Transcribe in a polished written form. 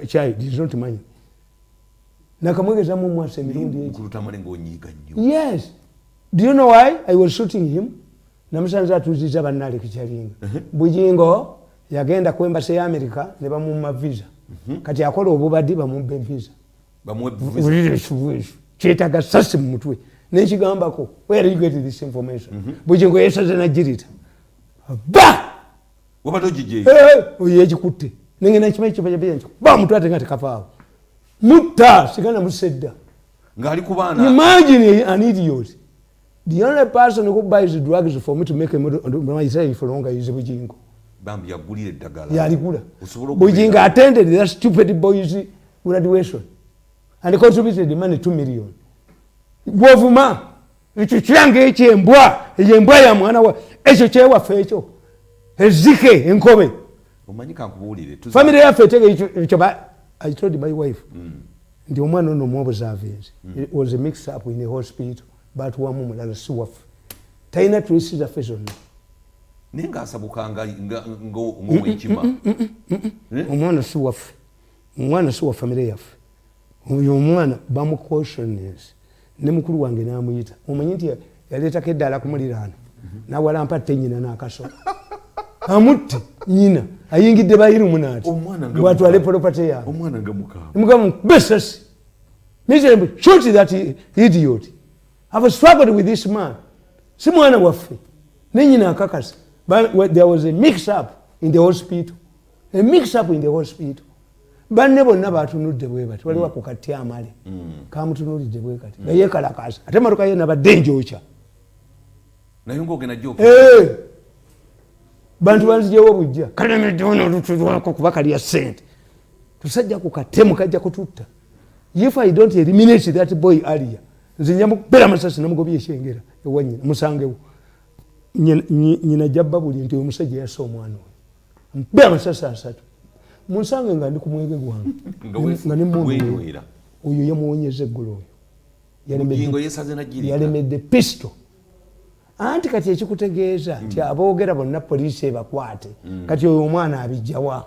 child is not mine. Nakamwegeza mu mwase mirundi eki. Tamale ng'onyiiga nnyo. Yes. Do you know why I was shooting him? Namusanze atuuziza bannale kichalinga. Bujjingo yagenda ku embassy ya America ne bamumma visa. Kati akola obubadde bamumbe visa. Bamwe visa. Kyetaaga ssasi mu mutwe. N'ekigambako, where are you getting this information? Bujjingo yesaze n'ajjirita. Ba! Wabadde ogijje? Oyo ekikutte. Nengena ekimanyi kyebajja nkyo. Ba mutwe ate nga tekavaawo. Mutta sigana musedda. Ngali ku baana. Imagine an idiot. The only person who buys the drugs for me to make a myself for longer is Bujjingo. Bambi yagulira eddagala. Yaligula. Bujjingo attended that stupid boys graduation and contributed the money 2 million. Bwovuma ekyo kyange ekyembwa eyembwa ya mwana wa ekyo kyewaffe ekyo ezike enkobe omanyi kankubuulire family yaffe etege ekyo I told my wife ndi omwana ono muobservance it was a mix up in the hospital but wamu mulala si waffe talina traces zaffe zonna naye ng'asabukanga ng'owekima omwana si waffe omwana si wa family yaffe oyo omwana bamucautiones ne mukulu wange n'amuyita omanyi nti yaleetako eddala kumuliraano nawalampa tte nyina n'akaso amutte nyina ayingidde bayirumunati bwatwale polopate yaabwe omwana nga mukaamu mugamu besasi miserable shoot that idiot I've struggled with this man si mwana waffe ne nyina akakasa there was a mix up in the hospital banne bonna batunudde bwe bati waliwo ku kati amale kamutunulidde bwe kati nga yeekalakaasa ate maruka ye nabadde njokya naye ng'ogenda jjoka bantu banzijewo bujja kalemedde ono olutulwako kuba kalya ssente tusajja ku katemu kajja kututta if I don't eliminate that boy earlier nze nyamukubera amasasi namugobya ekyengera ewanyina musangewo nyina jabba buli nti omusajja yassa omwana oyo mubera amasasi 3 munsange nga ndi ku mwenge gwange nga nemundu oyo yamuwonyeza eggulu oyo yalemedde pistol anti kati ekikutegeeza nti aboogera bonna poliisi ebakwate kati oyo omwana abijjawa